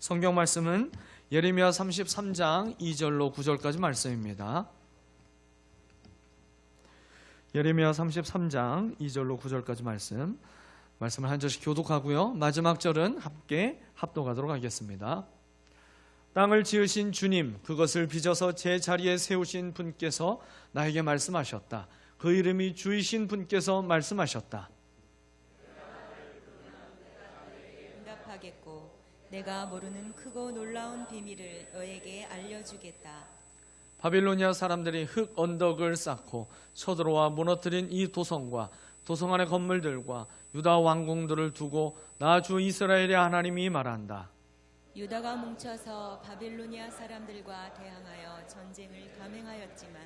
성경 말씀은 예레미야 33장 2절로 9절까지 말씀입니다. 예레미야 33장 2절로 9절까지 말씀을 한 절씩 교독하고요. 마지막 절은 함께 합독하도록 하겠습니다. 땅을 지으신 주님, 그것을 빚어서 제 자리에 세우신 분께서 나에게 말씀하셨다. 그 이름이 주이신 분께서 말씀하셨다. 응답하겠고 내가 모르는 크고 놀라운 비밀을 너에게 알려주겠다. 바빌로니아 사람들이 흙 언덕을 쌓고 쳐들어와 무너뜨린 이 도성과 도성 안의 건물들과 유다 왕궁들을 두고 나 주 이스라엘의 하나님이 말한다. 유다가 뭉쳐서 바빌로니아 사람들과 대항하여 전쟁을 감행하였지만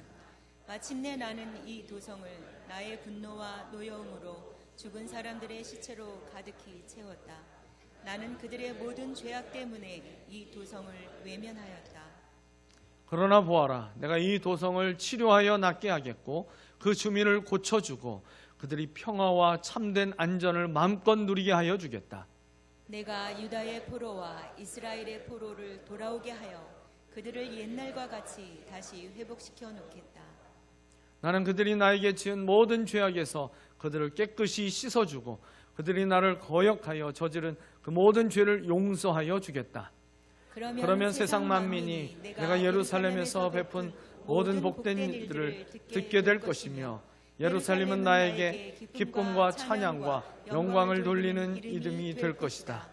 마침내 나는 이 도성을 나의 분노와 노여움으로 죽은 사람들의 시체로 가득히 채웠다. 나는 그들의 모든 죄악 때문에 이 도성을 외면하였다. 그러나 보아라, 내가 이 도성을 치료하여 낫게 하겠고 그 주민을 고쳐주고 그들이 평화와 참된 안전을 마음껏 누리게 하여 주겠다. 내가 유다의 포로와 이스라엘의 포로를 돌아오게 하여 그들을 옛날과 같이 다시 회복시켜 놓겠다. 나는 그들이 나에게 지은 모든 죄악에서 그들을 깨끗이 씻어주고 그들이 나를 거역하여 저지른 그 모든 죄를 용서하여 주겠다. 그러면 세상 만민이 내가 예루살렘에서 베푼 모든 복된 일들을 듣게 될 것이며 예루살렘은 나에게 기쁨과 찬양과 영광을 돌리는 이름이 될 것이다.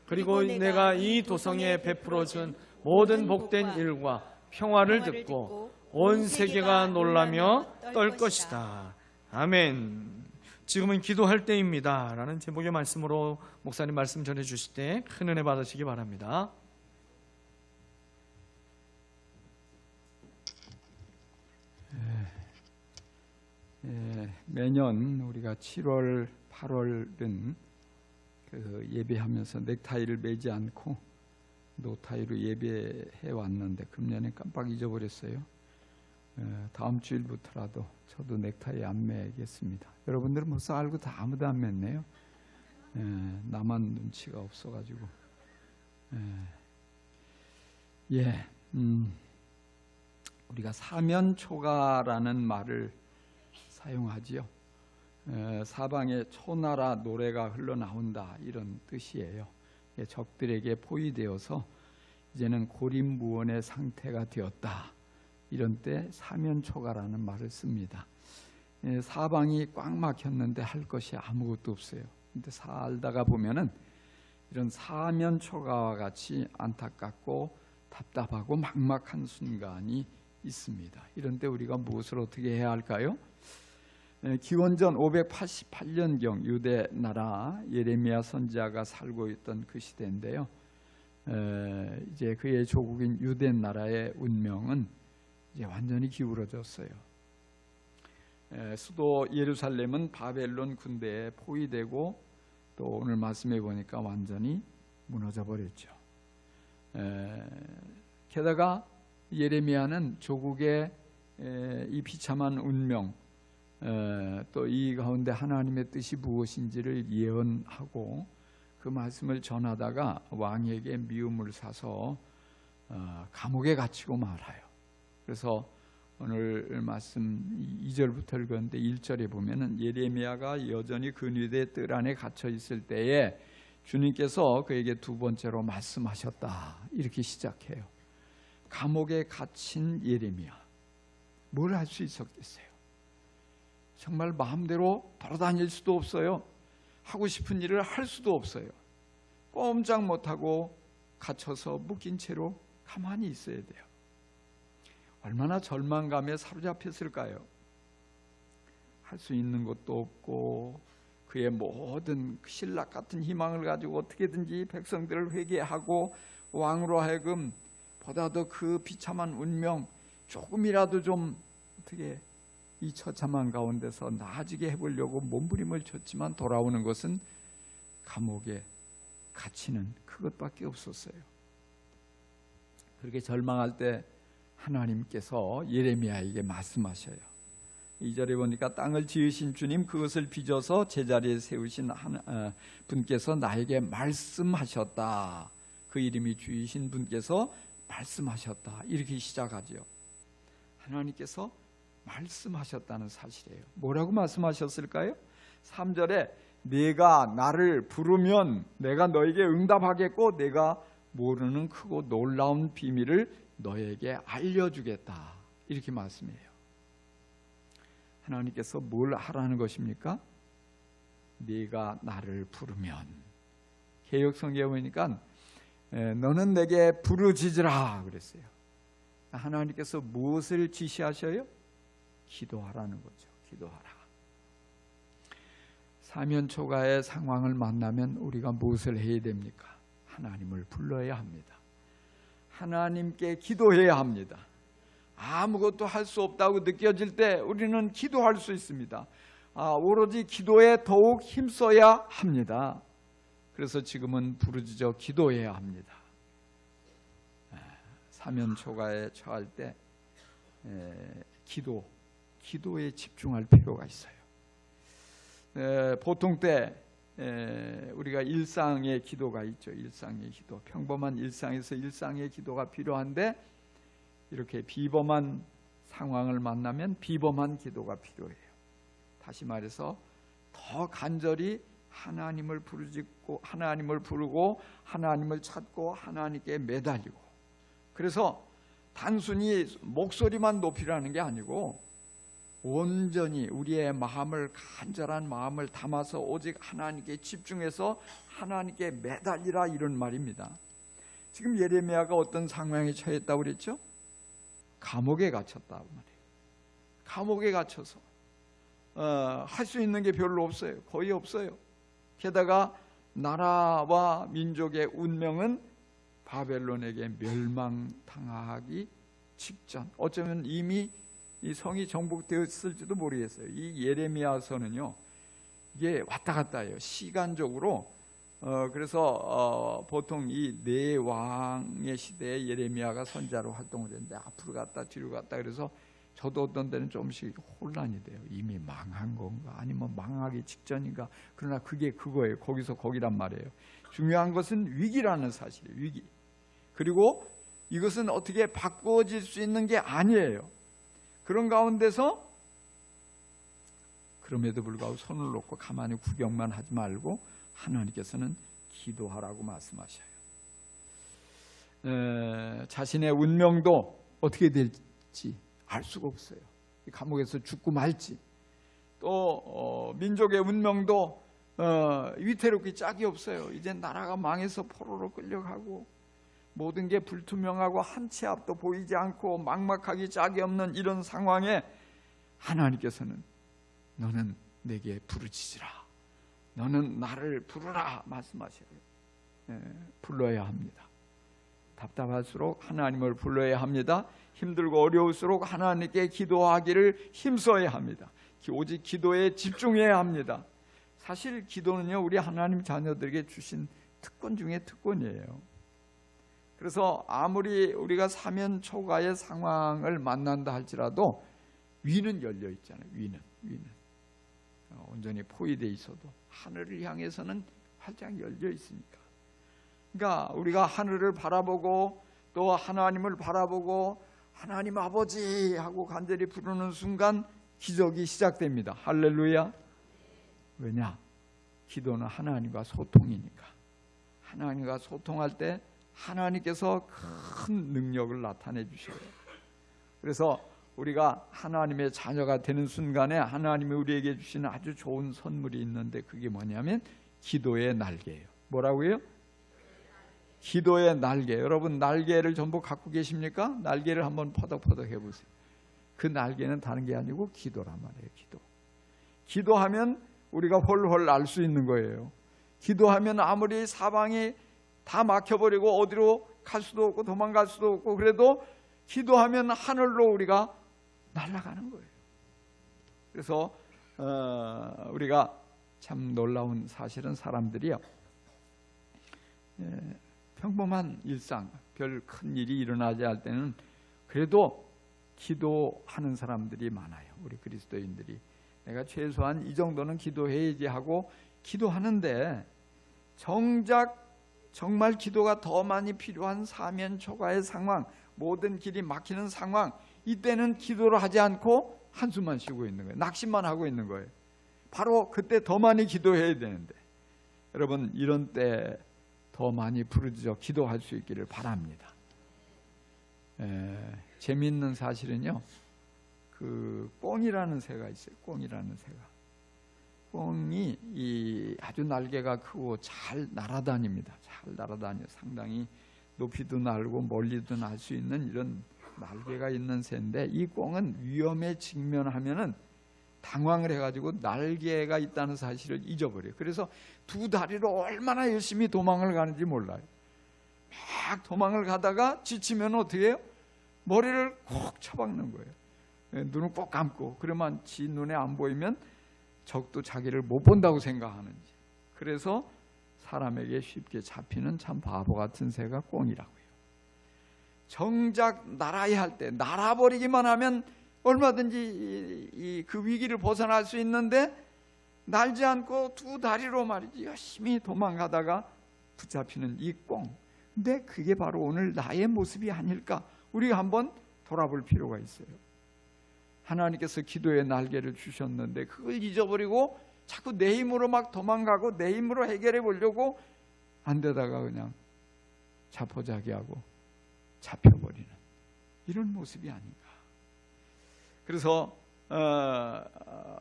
그리고 내가 이 도성에 베풀어 준 모든 복된 일과 평화를 듣고 온 세계가 놀라며 떨 것이다. 아멘. 지금은 기도할 때입니다 라는 제목의 말씀으로 목사님 말씀 전해 주실 때 큰 은혜 받으시기 바랍니다. 매년 우리가 7월, 8월은 예배하면서 넥타이를 매지 않고 노타이로 예배해 왔는데 금년에 깜빡 잊어버렸어요. 다음 주일부터라도 저도 넥타이 안 매겠습니다. 여러분들은 벌써 알고 다 아무도 안 맸네요. 나만 눈치가 없어가지고. 우리가 사면초가라는 말을 사용하지요. 사방에 초나라 노래가 흘러나온다 이런 뜻이에요. 적들에게 포위되어서 이제는 고립무원의 상태가 되었다. 이런 때 사면초가라는 말을 씁니다. 사방이 꽉 막혔는데 할 것이 아무것도 없어요. 근데 살다가 보면은 이런 사면초가와 같이 안타깝고 답답하고 막막한 순간이 있습니다. 이런 때 우리가 무엇을 어떻게 해야 할까요? 기원전 588년경 유대 나라 예레미야 선지자가 살고 있던 그 시대인데요. 이제 그의 조국인 유대 나라의 운명은 이제 완전히 기울어졌어요. 수도 예루살렘은 바벨론 군대에 포위되고 또 오늘 말씀해 보니까 완전히 무너져 버렸죠. 게다가 예레미야는 조국의 이 비참한 운명 또 이 가운데 하나님의 뜻이 무엇인지를 예언하고 그 말씀을 전하다가 왕에게 미움을 사서 감옥에 갇히고 말아요. 그래서 오늘 말씀 2절부터 읽었는데 1절에 보면은 예레미야가 여전히 근위대 뜰 안에 갇혀 있을 때에 주님께서 그에게 두 번째로 말씀하셨다. 이렇게 시작해요. 감옥에 갇힌 예레미야, 뭘 할 수 있었겠어요? 정말 마음대로 돌아다닐 수도 없어요. 하고 싶은 일을 할 수도 없어요. 꼼짝 못하고 갇혀서 묶인 채로 가만히 있어야 돼요. 얼마나 절망감에 사로잡혔을까요? 할 수 있는 것도 없고 그의 모든 신락 같은 희망을 가지고 어떻게든지 백성들을 회개하고 왕으로 하여금 보다 더 그 비참한 운명 조금이라도 좀 어떻게 이 처참한 가운데서 나아지게 해보려고 몸부림을 쳤지만 돌아오는 것은 감옥에 갇히는 그것밖에 없었어요. 그렇게 절망할 때 하나님께서 예레미야에게 말씀하셔요. 2절에 보니까 땅을 지으신 주님, 그것을 빚어서 제자리에 세우신 분께서 나에게 말씀하셨다. 그 그 이름이 주이신 분께서 말씀하셨다. 이렇게 시작하죠. 하나님께서 말씀하셨다는 사실이에요. 뭐라고 말씀하셨을까요? 3절에 내가 나를 부르면 내가 너에게 응답하겠고 내가 모르는 크고 놀라운 비밀을 너에게 알려주겠다. 이렇게 말씀해요. 하나님께서 뭘 하라는 것입니까? 네가 나를 부르면. 개역성경에 보니까 너는 내게 부르짖으라 그랬어요. 하나님께서 무엇을 지시하셔요? 기도하라는 거죠. 기도하라. 사면초가의 상황을 만나면 우리가 무엇을 해야 됩니까? 하나님을 불러야 합니다. 하나님께 기도해야 합니다. 아무것도 할 수 없다고 느껴질 때 우리는 기도할 수 있습니다. 오로지 기도에 더욱 힘써야 합니다. 그래서 지금은 부르짖어 기도해야 합니다. 사면초가에 처할 때 기도에 집중할 필요가 있어요. 보통 때 우리가 일상의 기도가 있죠. 일상의 기도, 평범한 일상에서 일상의 기도가 필요한데 이렇게 비범한 상황을 만나면 비범한 기도가 필요해요. 다시 말해서 더 간절히 하나님을 부르짖고 하나님을 부르고 하나님을 찾고 하나님께 매달리고, 그래서 단순히 목소리만 높이라는 게 아니고 온전히 우리의 마음을, 간절한 마음을 담아서 오직 하나님께 집중해서 하나님께 매달리라, 이런 말입니다. 지금 예레미야가 어떤 상황에 처했다고 그랬죠? 감옥에 갇혔다고 말이에요. 감옥에 갇혀서 할 수 있는 게 별로 없어요. 거의 없어요. 게다가 나라와 민족의 운명은 바벨론에게 멸망당하기 직전, 어쩌면 이미 이 성이 정복되었을지도 모르겠어요. 이 예레미야서는요, 이게 왔다 갔다 해요. 시간적으로. 그래서 보통 이 네 왕의 시대에 예레미야가 선지자로 활동을 했는데 앞으로 갔다 뒤로 갔다, 그래서 저도 어떤 때는 조금씩 혼란이 돼요. 이미 망한 건가 아니면 망하기 직전인가. 그러나 그게 그거예요. 거기서 거기란 말이에요. 중요한 것은 위기라는 사실이에요. 위기. 그리고 이것은 어떻게 바꾸어질 수 있는 게 아니에요. 그런 가운데서 그럼에도 불구하고 손을 놓고 가만히 구경만 하지 말고 하나님께서는 기도하라고 말씀하셔요. 자신의 운명도 어떻게 될지 알 수가 없어요. 감옥에서 죽고 말지, 또 민족의 운명도 위태롭기 짝이 없어요. 이제 나라가 망해서 포로로 끌려가고 모든 게 불투명하고 한 치 앞도 보이지 않고 막막하기 짝이 없는 이런 상황에 하나님께서는 너는 내게 부르짖으라, 너는 나를 부르라 말씀하셔요. 불러야 합니다. 답답할수록 하나님을 불러야 합니다. 힘들고 어려울수록 하나님께 기도하기를 힘써야 합니다. 오직 기도에 집중해야 합니다. 사실 기도는요, 우리 하나님 자녀들에게 주신 특권 중에 특권이에요. 그래서 아무리 우리가 사면초가의 상황을 만난다 할지라도 위는 열려 있잖아요. 위는 온전히 포위되어 있어도 하늘을 향해서는 활짝 열려 있으니까. 그러니까 우리가 하늘을 바라보고 또 하나님을 바라보고 하나님 아버지 하고 간절히 부르는 순간 기적이 시작됩니다. 할렐루야. 왜냐? 기도는 하나님과 소통이니까. 하나님과 소통할 때 하나님께서 큰 능력을 나타내 주셔요. 그래서 우리가 하나님의 자녀가 되는 순간에 하나님이 우리에게 주시는 아주 좋은 선물이 있는데 그게 뭐냐면 기도의 날개예요. 뭐라고요? 기도의 날개. 여러분 날개를 전부 갖고 계십니까? 날개를 한번 퍼덕퍼덕 해보세요. 그 날개는 다른 게 아니고 기도란 말이에요. 기도하면 우리가 홀홀 날 수 있는 거예요. 기도하면 아무리 사방이 다 막혀버리고 어디로 갈 수도 없고 도망갈 수도 없고 그래도 기도하면 하늘로 우리가 날아가는 거예요. 그래서 우리가 참 놀라운 사실은 사람들이요, 평범한 일상, 별 큰 일이 일어나지 않을 때는 그래도 기도하는 사람들이 많아요. 우리 그리스도인들이 내가 최소한 이 정도는 기도해야지 하고 기도하는데 정작 정말 기도가 더 많이 필요한 사면 초가의 상황, 모든 길이 막히는 상황, 이때는 기도를 하지 않고 한숨만 쉬고 있는 거예요. 낙심만 하고 있는 거예요. 바로 그때 더 많이 기도해야 되는데, 여러분 이런 때 더 많이 부르짖어 기도할 수 있기를 바랍니다. 재미있는 사실은요, 그 꿩이라는 새가 있어요. 꿩이라는 새가. 꿩이 아주 날개가 크고 잘 날아다닙니다. 잘 날아다녀. 상당히 높이도 날고 멀리도 날 수 있는 이런 날개가 있는 새인데, 이 꿩은 위험에 직면하면은 당황을 해가지고 날개가 있다는 사실을 잊어버려요. 그래서 두 다리로 얼마나 열심히 도망을 가는지 몰라요. 막 도망을 가다가 지치면 어떻게 해요? 머리를 콕 쳐박는 거예요. 눈을 꼭 감고. 그러면 지 눈에 안 보이면 적도 자기를 못 본다고 생각하는지. 그래서 사람에게 쉽게 잡히는 참 바보 같은 새가 꿩이라고요. 정작 날아야 할 때 날아버리기만 하면 얼마든지 그 위기를 벗어날 수 있는데, 날지 않고 두 다리로 말이지 열심히 도망가다가 붙잡히는 이 꿩. 근데 그게 바로 오늘 나의 모습이 아닐까? 우리가 한번 돌아볼 필요가 있어요. 하나님께서 기도의 날개를 주셨는데 그걸 잊어버리고 자꾸 내 힘으로 막 도망가고 내 힘으로 해결해 보려고 안 되다가 그냥 자포자기하고 잡혀버리는 이런 모습이 아닌가. 그래서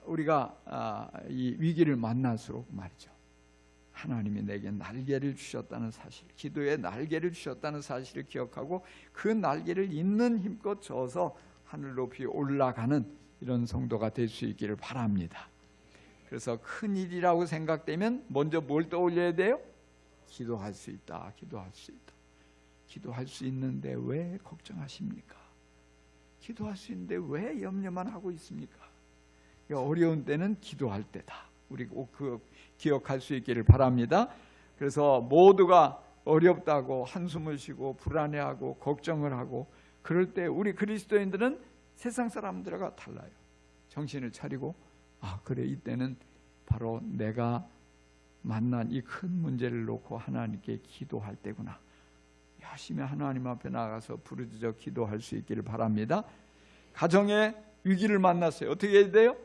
우리가 이 위기를 만날수록 말이죠, 하나님이 내게 날개를 주셨다는 사실, 기도의 날개를 주셨다는 사실을 기억하고 그 날개를 있는 힘껏 져서 하늘 높이 올라가는 이런 성도가 될 수 있기를 바랍니다. 그래서 큰 일이라고 생각되면 먼저 뭘 떠올려야 돼요? 기도할 수 있다. 기도할 수 있다. 기도할 수 있는데 왜 걱정하십니까? 기도할 수 있는데 왜 염려만 하고 있습니까? 어려운 때는 기도할 때다. 우리 꼭 그 기억할 수 있기를 바랍니다. 그래서 모두가 어렵다고 한숨을 쉬고 불안해하고 걱정을 하고 그럴 때 우리 그리스도인들은 세상 사람들과 달라요. 정신을 차리고, 아 그래, 이때는 바로 내가 만난 이 큰 문제를 놓고 하나님께 기도할 때구나. 열심히 하나님 앞에 나가서 부르짖어 기도할 수 있기를 바랍니다. 가정의 위기를 만났어요. 어떻게 해야 돼요?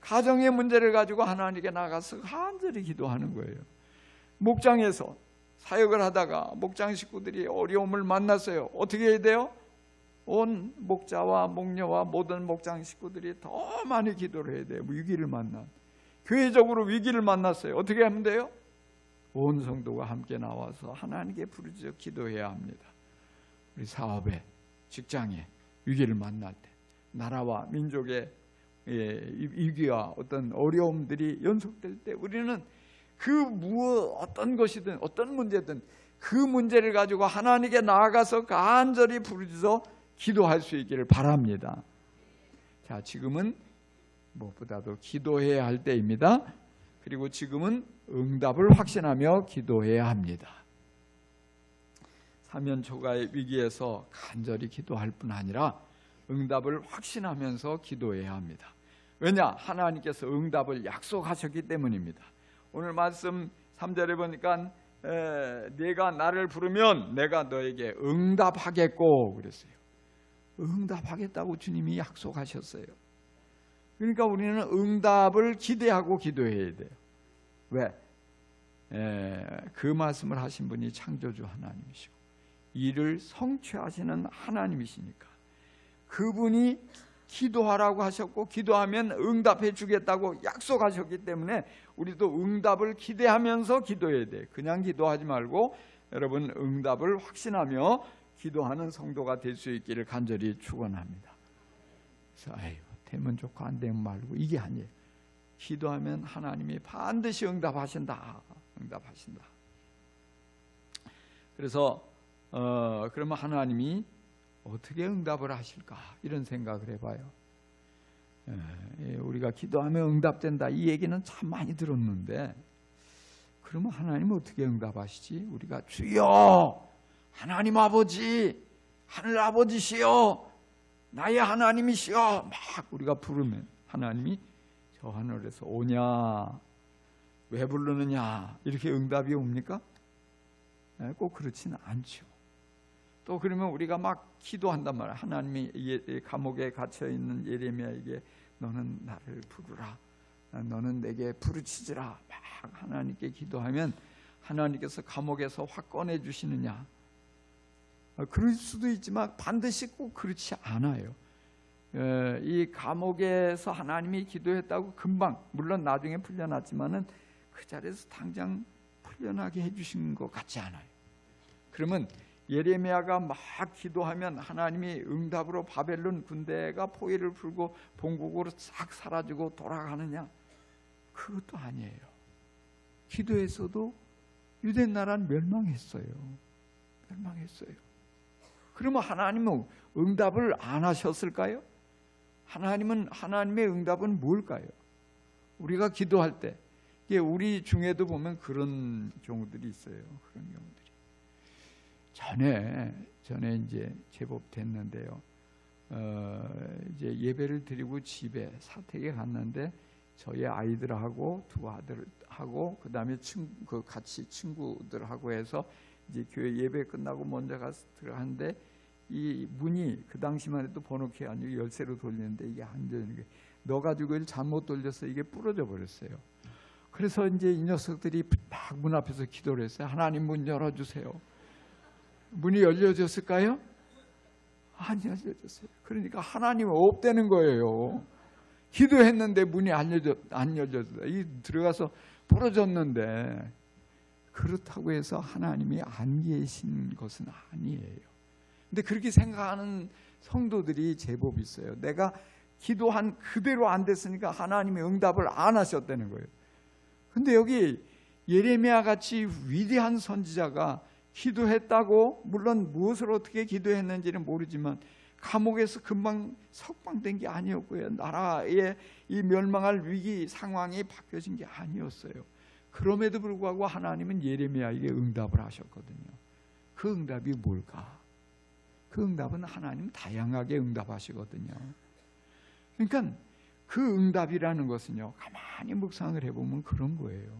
가정의 문제를 가지고 하나님께 나가서 간절히 기도하는 거예요. 목장에서 사역을 하다가 목장 식구들이 어려움을 만났어요. 어떻게 해야 돼요? 온 목자와 목녀와 모든 목장 식구들이 더 많이 기도를 해야 돼요. 위기를 만난, 교회적으로 위기를 만났어요. 어떻게 하면 돼요? 온 성도가 함께 나와서 하나님께 부르짖어 기도해야 합니다. 우리 사업에, 직장에 위기를 만날 때, 나라와 민족의 위기와 어떤 어려움들이 연속될 때 우리는 어떤 것이든 어떤 문제든 그 문제를 가지고 하나님께 나아가서 간절히 부르짖어 기도할 수 있기를 바랍니다. 자, 지금은 무엇보다도 기도해야 할 때입니다. 그리고 지금은 응답을 확신하며 기도해야 합니다. 사면초가의 위기에서 간절히 기도할 뿐 아니라 응답을 확신하면서 기도해야 합니다. 왜냐? 하나님께서 응답을 약속하셨기 때문입니다. 오늘 말씀 3절에 보니까 네가 나를 부르면 내가 너에게 응답하겠고 그랬어요. 응답하겠다고 주님이 약속하셨어요. 그러니까 우리는 응답을 기대하고 기도해야 돼요. 왜? 그 말씀을 하신 분이 창조주 하나님이시고 이를 성취하시는 하나님이시니까 그분이 기도하라고 하셨고 기도하면 응답해 주겠다고 약속하셨기 때문에 우리도 응답을 기대하면서 기도해야 돼. 그냥 기도하지 말고 여러분 응답을 확신하며 기도하는 성도가 될 수 있기를 간절히 축원합니다. 그래서 되면 좋고 안 되면 말고 이게 아니에요. 기도하면 하나님이 반드시 응답하신다. 응답하신다. 그래서 그러면 하나님이 어떻게 응답을 하실까 이런 생각을 해봐요. 우리가 기도하면 응답된다 이 얘기는 참 많이 들었는데 그러면 하나님은 어떻게 응답하시지? 우리가 주여 하나님 아버지 하늘 아버지시여 나의 하나님이시여 막 우리가 부르면 하나님이 저 하늘에서 오냐 왜 부르느냐 이렇게 응답이 옵니까? 꼭 그렇지는 않죠. 또 그러면 우리가 막 기도한단 말이야. 하나님이 감옥에 갇혀 있는 예레미야에게 너는 나를 부르라, 너는 내게 부르짖으라 막 하나님께 기도하면 하나님께서 감옥에서 확 꺼내 주시느냐? 그럴 수도 있지만 반드시 꼭 그렇지 않아요. 이 감옥에서 하나님이 기도했다고 금방, 물론 나중에 풀려났지만은 그 자리에서 당장 풀려나게 해주신 것 같지 않아요. 그러면 예레미야가 막 기도하면 하나님이 응답으로 바벨론 군대가 포위를 풀고 본국으로 싹 사라지고 돌아가느냐? 그것도 아니에요. 기도에서도 유대 나라는 멸망했어요. 그러면 하나님은 응답을 안 하셨을까요? 하나님의 응답은 뭘까요? 우리가 기도할 때, 우리 중에도 보면 그런 경우들이 있어요. 그런 경우들이. 전에 이제 제법 됐는데요. 이제 예배를 드리고 집에 사택에 갔는데 저희 아이들하고 두 아들하고 그다음에 같이 친구들하고 해서 이제 교회 예배 끝나고 먼저 가서 들어갔는데 이 문이 그 당시만 해도 번호키 아니고 열쇠로 돌리는데 이게 안 되는 게 넣어가지고 이걸 잘못 돌려서 이게 부러져 버렸어요. 그래서 이제 이 녀석들이 막 문 앞에서 기도를 했어요. 하나님 문 열어주세요. 문이 열려졌을까요? 안 열려졌어요. 그러니까 하나님은 없다는 거예요. 기도했는데 문이 안 열려졌어요. 이 들어가서 부러졌는데 그렇다고 해서 하나님이 안 계신 것은 아니에요. 근데 그렇게 생각하는 성도들이 제법 있어요. 내가 기도한 그대로 안 됐으니까 하나님이 응답을 안 하셨다는 거예요. 근데 여기 예레미야 같이 위대한 선지자가 기도했다고, 물론 무엇을 어떻게 기도했는지는 모르지만 감옥에서 금방 석방된 게 아니었고요. 나라의 이 멸망할 위기 상황이 바뀌어진 게 아니었어요. 그럼에도 불구하고 하나님은 예레미야에게 응답을 하셨거든요. 그 응답이 뭘까? 그 응답은 하나님 다양하게 응답하시거든요. 그러니까 그 응답이라는 것은요, 가만히 묵상을 해보면 그런 거예요.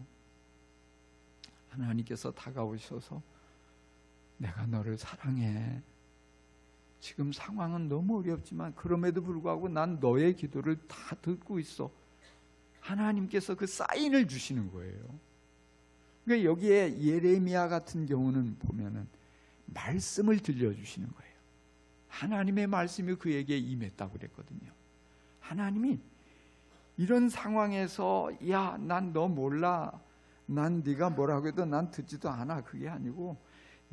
하나님께서 다가오셔서 내가 너를 사랑해. 지금 상황은 너무 어렵지만 그럼에도 불구하고 난 너의 기도를 다 듣고 있어. 하나님께서 그 사인을 주시는 거예요. 그러니까 여기에 예레미야 같은 경우는 보면은 말씀을 들려주시는 거예요. 하나님의 말씀이 그에게 임했다고 그랬거든요. 하나님이 이런 상황에서 야, 난 너 몰라. 난 네가 뭐라고 해도 난 듣지도 않아. 그게 아니고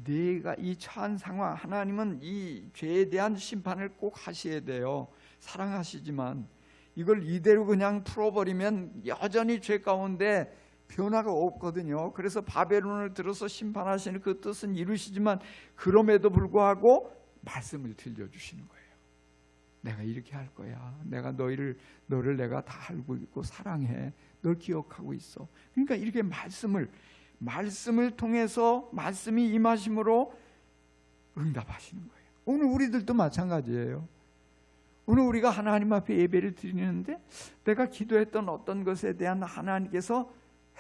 네가 이 처한 상황, 하나님은 이 죄에 대한 심판을 꼭 하셔야 돼요. 사랑하시지만 이걸 이대로 그냥 풀어버리면 여전히 죄 가운데 변화가 없거든요. 그래서 바벨론을 들어서 심판하시는 그 뜻은 이루시지만 그럼에도 불구하고 말씀을 들려주시는 거예요. 내가 이렇게 할 거야. 내가 너를 내가 다 알고 있고 사랑해. 널 기억하고 있어. 그러니까 이렇게 말씀을 통해서 말씀이 임하심으로 응답하시는 거예요. 오늘 우리들도 마찬가지예요. 오늘 우리가 하나님 앞에 예배를 드리는데 내가 기도했던 어떤 것에 대한 하나님께서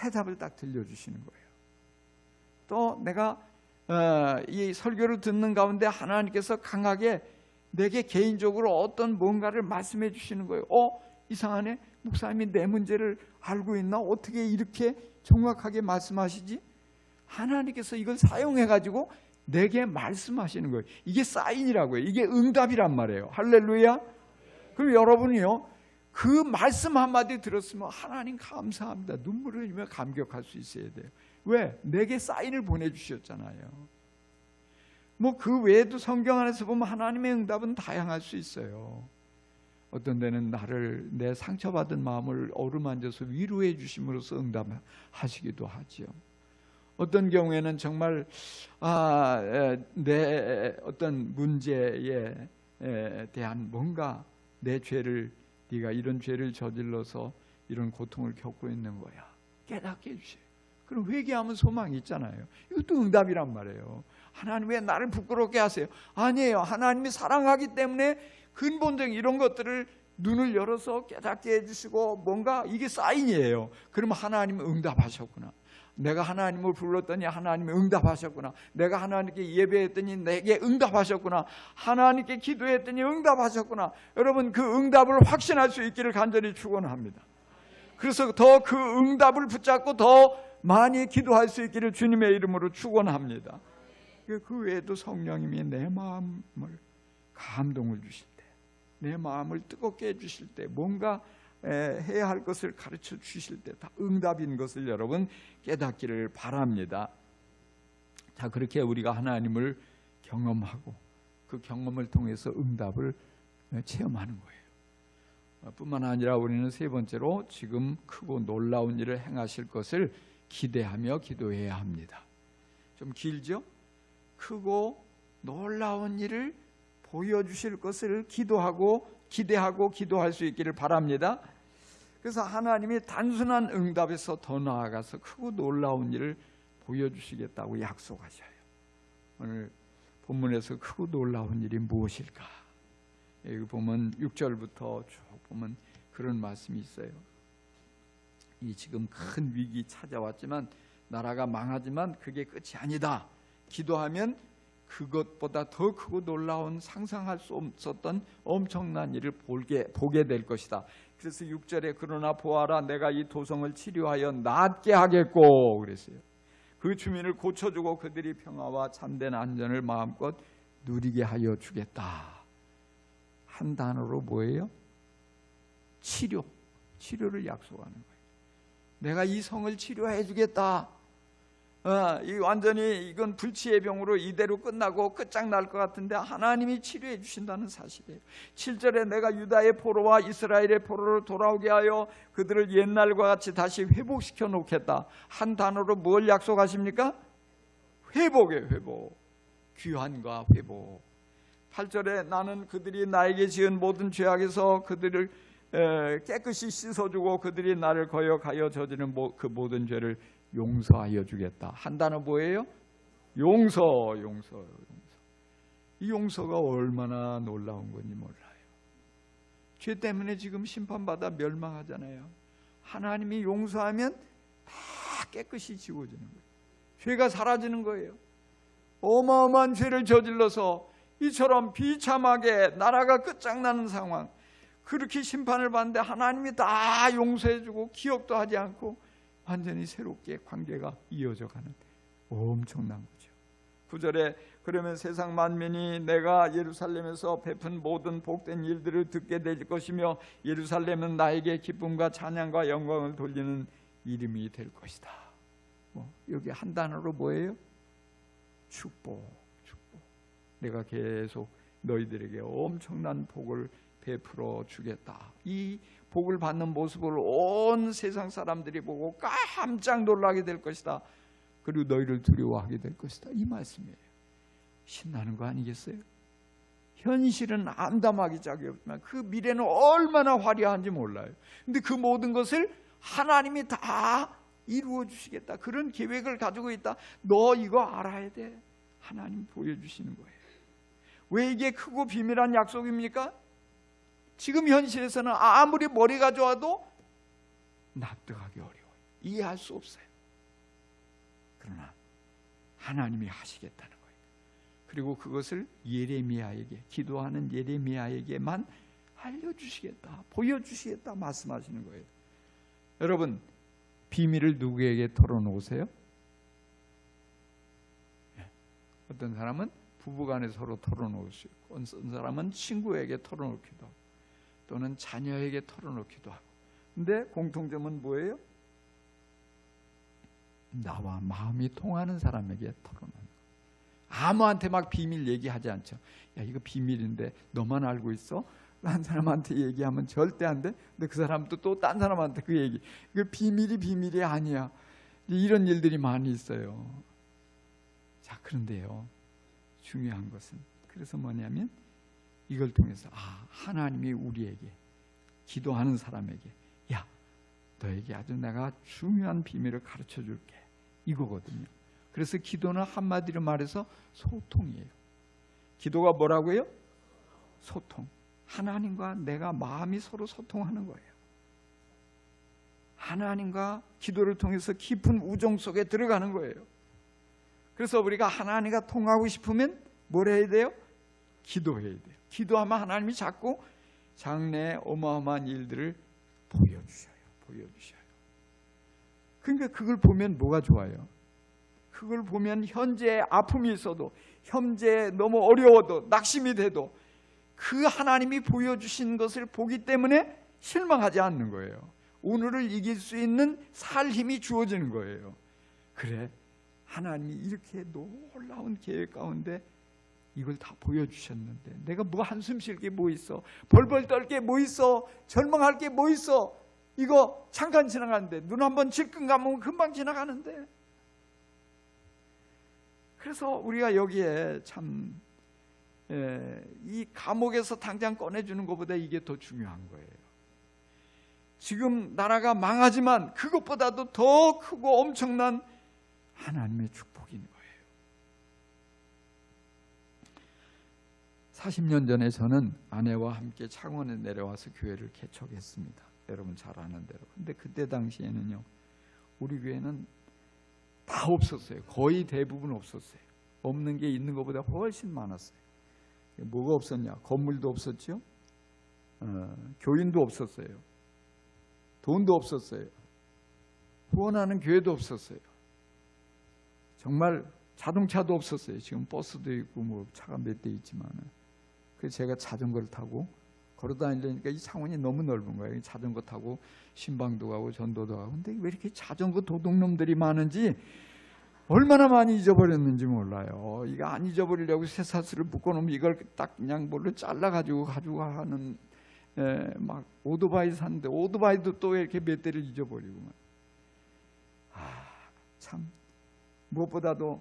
해답을 딱 들려주시는 거예요. 또 내가 이 설교를 듣는 가운데 하나님께서 강하게 내게 개인적으로 어떤 뭔가를 말씀해 주시는 거예요. 이상하네. 목사님이 내 문제를 알고 있나? 어떻게 이렇게 정확하게 말씀하시지? 하나님께서 이걸 사용해 가지고 내게 말씀하시는 거예요. 이게 사인이라고요. 이게 응답이란 말이에요. 할렐루야. 그럼 여러분이요, 그 말씀 한마디 들었으면 하나님 감사합니다. 눈물을 흘리며 감격할 수 있어야 돼요. 왜? 내게 사인을 보내주셨잖아요. 뭐 그 외에도 성경 안에서 보면 하나님의 응답은 다양할 수 있어요. 어떤 데는 내 상처받은 마음을 어루만져서 위로해 주심으로써 응답하시기도 하지요. 어떤 경우에는 정말 내 어떤 문제에 대한 뭔가 내 죄를, 네가 이런 죄를 저질러서 이런 고통을 겪고 있는 거야, 깨닫게 해주세요. 그럼 회개하면 소망이 있잖아요. 이것도 응답이란 말이에요. 하나님 왜 나를 부끄럽게 하세요? 아니에요. 하나님이 사랑하기 때문에 근본적인 이런 것들을 눈을 열어서 깨닫게 해주시고 뭔가 이게 사인이에요. 그러면 하나님은 응답하셨구나. 내가 하나님을 불렀더니 하나님이 응답하셨구나. 내가 하나님께 예배했더니 내게 응답하셨구나. 하나님께 기도했더니 응답하셨구나. 여러분, 그 응답을 확신할 수 있기를 간절히 축원합니다. 그래서 더 그 응답을 붙잡고 더 많이 기도할 수 있기를 주님의 이름으로 축원합니다. 그 외에도 성령님이 내 마음을 감동을 주실 때, 내 마음을 뜨겁게 해주실 때, 뭔가 해야 할 것을 가르쳐 주실 때 다 응답인 것을 여러분 깨닫기를 바랍니다. 자, 그렇게 우리가 하나님을 경험하고 그 경험을 통해서 응답을 체험하는 거예요. 뿐만 아니라 우리는 세 번째로 지금 크고 놀라운 일을 행하실 것을 기대하며 기도해야 합니다. 좀 길죠? 크고 놀라운 일을 보여주실 것을 기대하고 기도할 수 있기를 바랍니다. 그래서 하나님이 단순한 응답에서 더 나아가서 크고 놀라운 일을 보여주시겠다고 약속하셔요. 오늘 본문에서 크고 놀라운 일이 무엇일까? 여기 보면 6절부터 쭉 보면 그런 말씀이 있어요. 이 지금 큰 위기 찾아왔지만, 나라가 망하지만 그게 끝이 아니다. 기도하면 그것보다 더 크고 놀라운, 상상할 수 없었던 엄청난 일을 보게 될 것이다. 그래서 6절에 그러나 보아라, 내가 이 도성을 치료하여 낫게 하겠고 그랬어요. 그 주민을 고쳐주고 그들이 평화와 참된 안전을 마음껏 누리게 하여 주겠다. 한 단어로 뭐예요? 치료를 약속하는 거예요. 내가 이 성을 치료해 주겠다. 이 완전히 이건 불치의 병으로 이대로 끝나고 끝장날 것 같은데 하나님이 치료해 주신다는 사실이에요. 7절에 내가 유다의 포로와 이스라엘의 포로로 돌아오게 하여 그들을 옛날과 같이 다시 회복시켜 놓겠다. 한 단어로 뭘 약속하십니까? 회복이에요. 회복. 귀환과 회복. 8절에 나는 그들이 나에게 지은 모든 죄악에서 그들을 깨끗이 씻어주고 그들이 나를 거역하여 저지른 그 모든 죄를 용서하여 주겠다. 한 단어 뭐예요? 용서. 이 용서가 얼마나 놀라운 건지 몰라요. 죄 때문에 지금 심판받아 멸망하잖아요. 하나님이 용서하면 다 깨끗이 지워지는 거예요. 죄가 사라지는 거예요. 어마어마한 죄를 저질러서 이처럼 비참하게 나라가 끝장나는 상황, 그렇게 심판을 받는데 하나님이 다 용서해주고 기억도 하지 않고 완전히 새롭게 관계가 이어져 가는 엄청난 거죠. 9절에 그러면 세상 만민이 내가 예루살렘에서 베푼 모든 복된 일들을 듣게 될 것이며 예루살렘은 나에게 기쁨과 찬양과 영광을 돌리는 이름이 될 것이다. 여기 한 단어로 뭐예요? 축복. 내가 계속 너희들에게 엄청난 복을 베풀어 주겠다. 이 복을 받는 모습을 온 세상 사람들이 보고 깜짝 놀라게 될 것이다. 그리고 너희를 두려워하게 될 것이다. 이 말씀이에요. 신나는 거 아니겠어요? 현실은 암담하기 짝이 없지만 그 미래는 얼마나 화려한지 몰라요. 근데 그 모든 것을 하나님이 다 이루어 주시겠다. 그런 계획을 가지고 있다. 너 이거 알아야 돼. 하나님 보여주시는 거예요. 왜 이게 크고 비밀한 약속입니까? 지금 현실에서는 아무리 머리가 좋아도 납득하기 어려워요. 이해할 수 없어요. 그러나 하나님이 하시겠다는 거예요. 그리고 그것을 예레미야에게, 기도하는 예레미야에게만 알려주시겠다, 보여주시겠다 말씀하시는 거예요. 여러분, 비밀을 누구에게 털어놓으세요? 어떤 사람은 부부간에 서로 털어놓을 수 있고, 어떤 사람은 친구에게 털어놓기도 하고, 또는 자녀에게 털어놓기도 하고. 근데 공통점은 뭐예요? 나와 마음이 통하는 사람에게 털어놓는 거예요. 아무한테 막 비밀 얘기하지 않죠. 야, 이거 비밀인데 너만 알고 있어? 딴 사람한테 얘기하면 절대 안 돼. 근데 그 사람도 또 딴 사람한테 그 얘기. 이거 비밀이 아니야. 이런 일들이 많이 있어요. 자, 그런데요, 중요한 것은 그래서 뭐냐면 이걸 통해서 하나님이 우리에게, 기도하는 사람에게, 야, 너에게 아주 내가 중요한 비밀을 가르쳐 줄게, 이거거든요. 그래서 기도는 한마디로 말해서 소통이에요. 기도가 뭐라고요? 소통. 하나님과 내가 마음이 서로 소통하는 거예요. 하나님과 기도를 통해서 깊은 우정 속에 들어가는 거예요. 그래서 우리가 하나님과 통하고 싶으면 뭘 해야 돼요? 기도해야 돼요. 기도하면 하나님이 자꾸 장래의 어마어마한 일들을 보여주셔요. 그러니까 그걸 보면 뭐가 좋아요? 그걸 보면 현재의 아픔이 있어도, 현재 너무 어려워도, 낙심이 돼도 그 하나님이 보여주신 것을 보기 때문에 실망하지 않는 거예요. 오늘을 이길 수 있는 살 힘이 주어지는 거예요. 그래, 하나님이 이렇게 놀라운 계획 가운데 이걸 다 보여주셨는데 내가 뭐 한숨 쉴 게 뭐 있어? 벌벌 떨 게 뭐 있어? 절망할 게 뭐 있어? 이거 잠깐 지나가는데, 눈 한번 질끈 감으면 금방 지나가는데. 그래서 우리가 여기에 참 이 감옥에서 당장 꺼내주는 것보다 이게 더 중요한 거예요. 지금 나라가 망하지만 그것보다도 더 크고 엄청난 하나님의 축복인 거예요. 40년 전에 저는 아내와 함께 창원에 내려와서 교회를 개척했습니다. 여러분 잘 아는 대로. 근데 그때 당시에는요, 우리 교회는 다 없었어요. 거의 대부분 없었어요. 없는 게 있는 것보다 훨씬 많았어요. 뭐가 없었냐? 건물도 없었죠. 교인도 없었어요. 돈도 없었어요. 후원하는 교회도 없었어요. 정말 자동차도 없었어요. 지금 버스도 있고 뭐 차가 몇 대 있지만은. 그래서 제가 자전거를 타고 걸어 다니려니까 이 창원이 너무 넓은 거예요. 자전거 타고 신방도 가고 전도도 가고. 근데 왜 이렇게 자전거 도둑놈들이 많은지 얼마나 많이 잊어버렸는지 몰라요. 이거 안 잊어버리려고 쇠사슬을 묶어놓으면 이걸 딱 그냥 뭘로 잘라가지고 하는, 막 오토바이 샀는데 오토바이도 또 이렇게 몇 대를 잊어버리고. 참 무엇보다도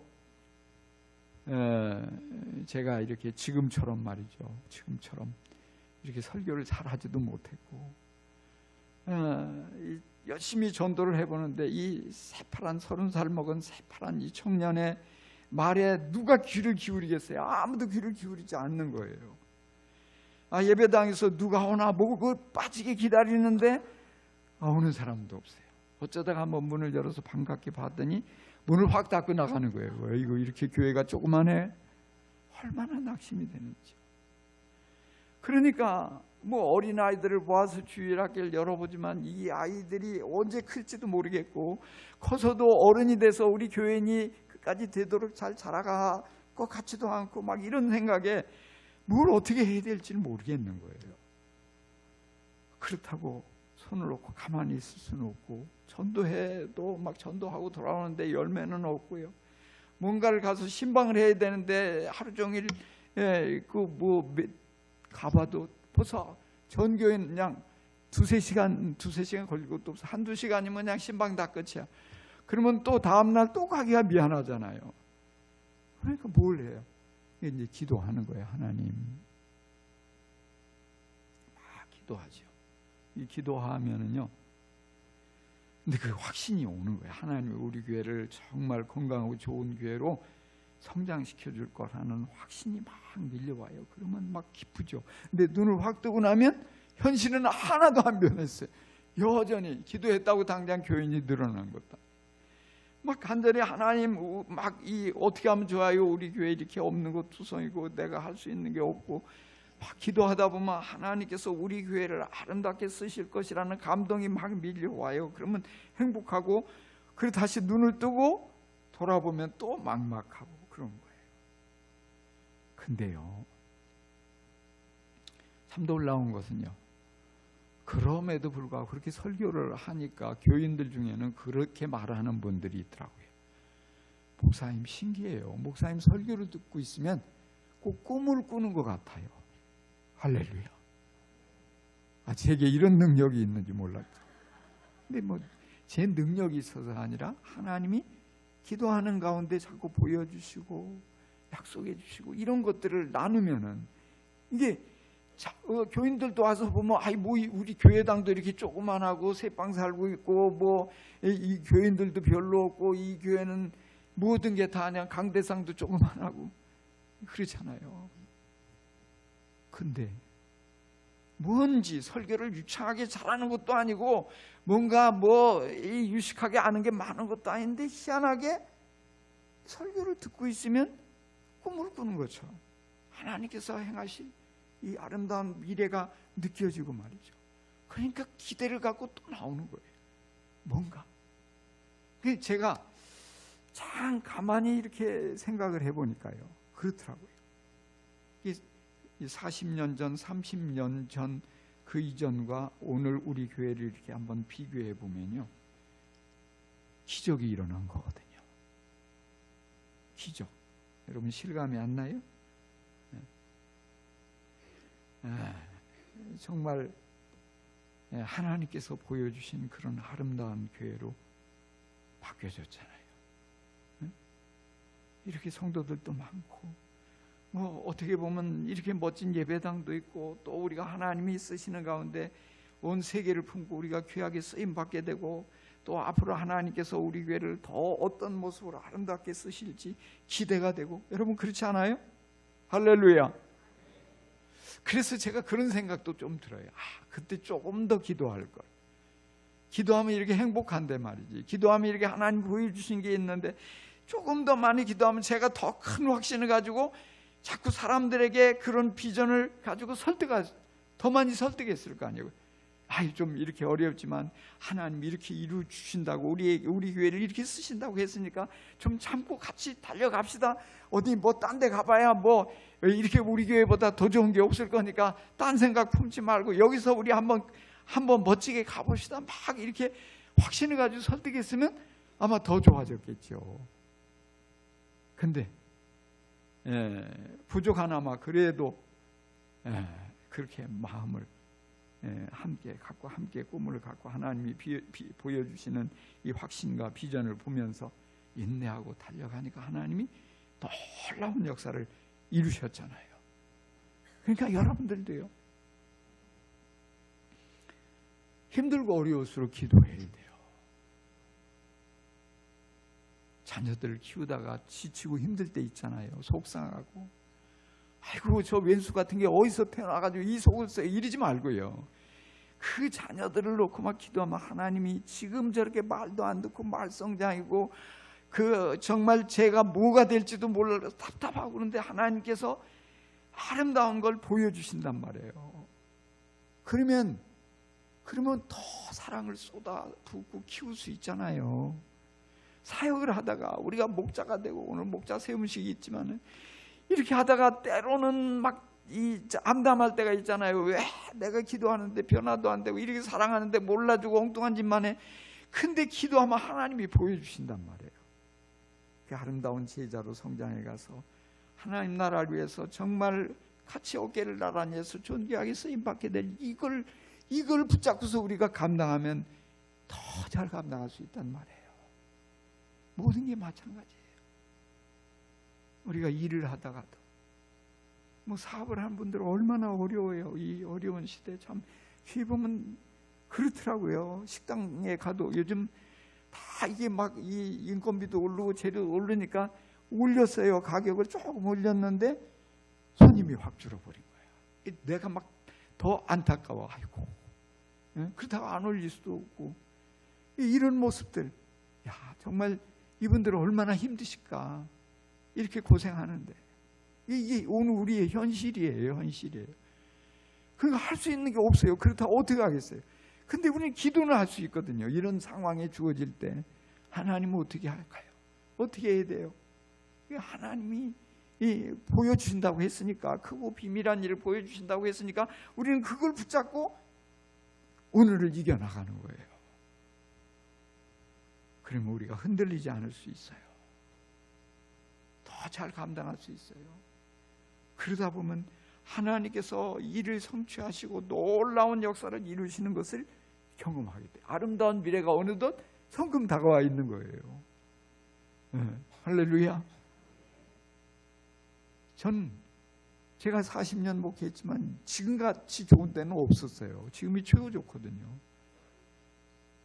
제가 이렇게 지금처럼 말이죠. 지금처럼 이렇게 설교를 잘하지도 못했고, 열심히 전도를 해보는데 이 새파란 30살 먹은 새파란 이 청년의 말에 누가 귀를 기울이겠어요? 아무도 귀를 기울이지 않는 거예요. 예배당에서 누가 오나 보고 그걸 빠지게 기다리는데 오는 사람도 없어요. 어쩌다가 한번 문을 열어서 반갑게 봤더니 문을 확 닫고 나가는 거예요. 이거 이렇게 교회가 조그만해? 얼마나 낙심이 되는지. 그러니까 뭐 어린아이들을 모아서 주일학교를 열어보지만 이 아이들이 언제 클지도 모르겠고, 커서도 어른이 돼서 우리 교인이 끝까지 되도록 잘 자라갈 것 같지도 않고, 막 이런 생각에 뭘 어떻게 해야 될지를 모르겠는 거예요. 그렇다고 손을 놓고 가만히 있을 수는 없고, 전도해도 막 전도하고 돌아오는데 열매는 없고요. 뭔가를 가서 신방을 해야 되는데 하루 종일 가봐도 벌써 전교회는 그냥 두세 시간 걸릴 것도 없어. 한두 시간이면 그냥 신방 다 끝이야. 그러면 또 다음날 또 가기가 미안하잖아요. 그러니까 뭘 해요? 이제 기도하는 거예요. 하나님. 기도하죠. 이 기도하면은요, 근데 그 확신이 오는 거예요. 하나님이 우리 교회를 정말 건강하고 좋은 교회로 성장시켜 줄 거라는 확신이 막 밀려와요. 그러면 막 기쁘죠. 근데 눈을 확 뜨고 나면 현실은 하나도 안 변했어요. 여전히 기도했다고 당장 교인이 늘어난 것도. 막 간절히 하나님, 막 어떻게 하면 좋아요? 우리 교회 이렇게 없는 것 투성이고 내가 할 수 있는 게 없고, 막 기도하다 보면 하나님께서 우리 교회를 아름답게 쓰실 것이라는 감동이 막 밀려와요. 그러면 행복하고, 그리고 다시 눈을 뜨고 돌아보면 또 막막하고 그런 거예요. 근데요, 참 놀라운 것은요, 그럼에도 불구하고 그렇게 설교를 하니까 교인들 중에는 그렇게 말하는 분들이 있더라고요. 목사님 신기해요. 목사님 설교를 듣고 있으면 꼭 꿈을 꾸는 것 같아요. 할렐루야. 제게 이런 능력이 있는지 몰랐죠. 근데 뭐 제 능력이 있어서가 아니라 하나님이 기도하는 가운데 자꾸 보여주시고 약속해 주시고 이런 것들을 나누면은, 이게 교인들도 와서 보면 우리 교회당도 이렇게 조그만하고 새빵 살고 있고, 뭐 이 교인들도 별로 없고, 이 교회는 모든 게 다 그냥 강대상도 조그만하고 그렇잖아요. 근데 뭔지 설교를 유창하게 잘하는 것도 아니고 뭔가 뭐 유식하게 아는 게 많은 것도 아닌데 희한하게 설교를 듣고 있으면 꿈을 꾸는 것처럼 하나님께서 행하실 이 아름다운 미래가 느껴지고 말이죠. 그러니까 기대를 갖고 또 나오는 거예요. 뭔가. 제가 참 가만히 이렇게 생각을 해보니까요, 그렇더라고요. 이 40년 전, 30년 전 그 이전과 오늘 우리 교회를 이렇게 한번 비교해 보면요, 기적이 일어난 거거든요. 기적. 여러분 실감이 안 나요? 정말 하나님께서 보여주신 그런 아름다운 교회로 바뀌어졌잖아요. 이렇게 성도들도 많고, 뭐 어떻게 보면 이렇게 멋진 예배당도 있고, 또 우리가 하나님이 쓰시는 가운데 온 세계를 품고 우리가 귀하게 쓰임 받게 되고, 또 앞으로 하나님께서 우리 교회를 더 어떤 모습으로 아름답게 쓰실지 기대가 되고, 여러분 그렇지 않아요? 할렐루야. 그래서 제가 그런 생각도 좀 들어요. 그때 조금 더 기도할 걸. 기도하면 이렇게 행복한데 말이지. 기도하면 이렇게 하나님 보여주신 게 있는데 조금 더 많이 기도하면 제가 더 큰 확신을 가지고 자꾸 사람들에게 그런 비전을 가지고 더 많이 설득했을 거 아니에요. 좀 이렇게 어렵지만 하나님이 이렇게 이루 주신다고, 우리 교회를 이렇게 쓰신다고 했으니까 좀 참고 같이 달려갑시다. 어디 뭐 딴 데 가봐야 뭐 이렇게 우리 교회보다 더 좋은 게 없을 거니까 딴 생각 품지 말고 여기서 우리 한번 멋지게 가봅시다. 막 이렇게 확신을 가지고 설득했으면 아마 더 좋아졌겠죠. 근데 부족하나마 그래도 그렇게 마음을 함께 갖고, 함께 꿈을 갖고 하나님이 보여주시는 이 확신과 비전을 보면서 인내하고 달려가니까 하나님이 놀라운 역사를 이루셨잖아요. 그러니까 여러분들도요, 힘들고 어려울수록 기도해야 돼요. 자녀들을 키우다가 지치고 힘들 때 있잖아요. 속상하고, 아이고 저 왼수 같은 게 어디서 태어나가지고 이 속을 써, 이러지 말고요. 그 자녀들을 놓고 막 기도하면 하나님이 지금 저렇게 말도 안 듣고 말썽장이고 정말 제가 뭐가 될지도 몰라서 답답하고 그런데 하나님께서 아름다운 걸 보여주신단 말이에요. 그러면 더 사랑을 쏟아붓고 키울 수 있잖아요. 사역을 하다가 우리가 목자가 되고, 오늘 목자 세움식이 있지만은 이렇게 하다가 때로는 막 암담할 때가 있잖아요. 왜 내가 기도하는데 변화도 안 되고 이렇게 사랑하는데 몰라주고 엉뚱한 짓만 해. 근데 기도하면 하나님이 보여주신단 말이에요. 그 아름다운 제자로 성장해 가서 하나님 나라를 위해서 정말 같이 어깨를 나란히 해서 존귀하게 쓰임받게 될 이걸 붙잡고서 우리가 감당하면 더 잘 감당할 수 있단 말이에요. 모든 게 마찬가지예요. 우리가 일을 하다가도 뭐 사업을 하는 분들은 얼마나 어려워요. 이 어려운 시대 참 뒤에 보면 그렇더라고요. 식당에 가도 요즘 다 이게 막 이 인건비도 오르고 재료 오르니까 올렸어요. 가격을 조금 올렸는데 손님이 확 줄어버린 거야. 내가 막 더 안타까워. 아이고, 그렇다고 안 올릴 수도 없고, 이런 모습들, 정말 이분들은 얼마나 힘드실까. 이렇게 고생하는데 이게 오늘 우리의 현실이에요. 그러니까 할 수 있는 게 없어요. 그렇다고 어떻게 하겠어요? 근데 우리는 기도는 할 수 있거든요. 이런 상황에 주어질 때 하나님은 어떻게 할까요? 어떻게 해야 돼요? 하나님이 보여주신다고 했으니까, 크고 비밀한 일을 보여주신다고 했으니까 우리는 그걸 붙잡고 오늘을 이겨나가는 거예요. 그러면 우리가 흔들리지 않을 수 있어요. 더 잘 감당할 수 있어요. 그러다 보면 하나님께서 일을 성취하시고 놀라운 역사를 이루시는 것을 경험하게 돼요. 아름다운 미래가 어느덧 성큼 다가와 있는 거예요. 할렐루야. 제가 40년 목회했지만 지금같이 좋은 때는 없었어요. 지금이 최고 좋거든요.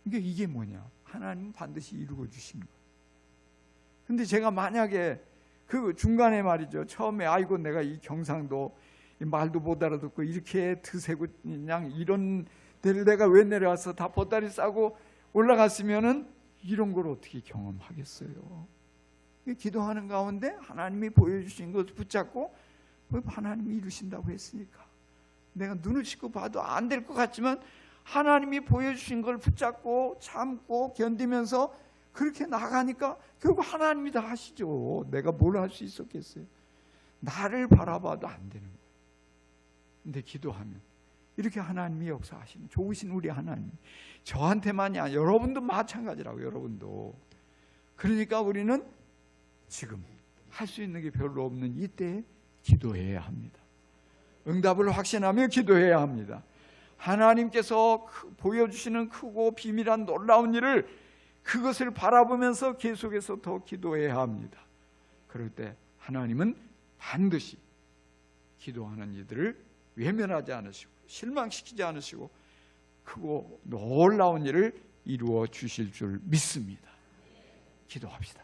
그러니까 이게 뭐냐? 하나님은 반드시 이루어 주신 거예요. 근데 제가 만약에 그 중간에 말이죠, 처음에 아이고 내가 이 경상도 말도 못 알아듣고 이렇게 드세고 그냥 이런 데를 내가 왜 내려와서 다 보따리 싸고 올라갔으면은 이런 걸 어떻게 경험하겠어요? 기도하는 가운데 하나님이 보여주신 것을 붙잡고 하나님이 이루신다고 했으니까 내가 눈을 씻고 봐도 안 될 것 같지만 하나님이 보여주신 걸 붙잡고 참고 견디면서 그렇게 나가니까 결국 하나님이 다 하시죠. 내가 뭘 할 수 있었겠어요? 나를 바라봐도 안 되는 거예요. 근데 기도하면 이렇게 하나님이 역사하시는 좋으신 우리 하나님, 저한테만이 아니라 여러분도 마찬가지라고. 여러분도. 그러니까 우리는 지금 할 수 있는 게 별로 없는 이때에 기도해야 합니다. 응답을 확신하며 기도해야 합니다. 하나님께서 보여주시는 크고 비밀한 놀라운 일을 그것을 바라보면서 계속해서 더 기도해야 합니다. 그럴 때 하나님은 반드시 기도하는 이들을 외면하지 않으시고 실망시키지 않으시고 크고 놀라운 일을 이루어 주실 줄 믿습니다. 기도합시다.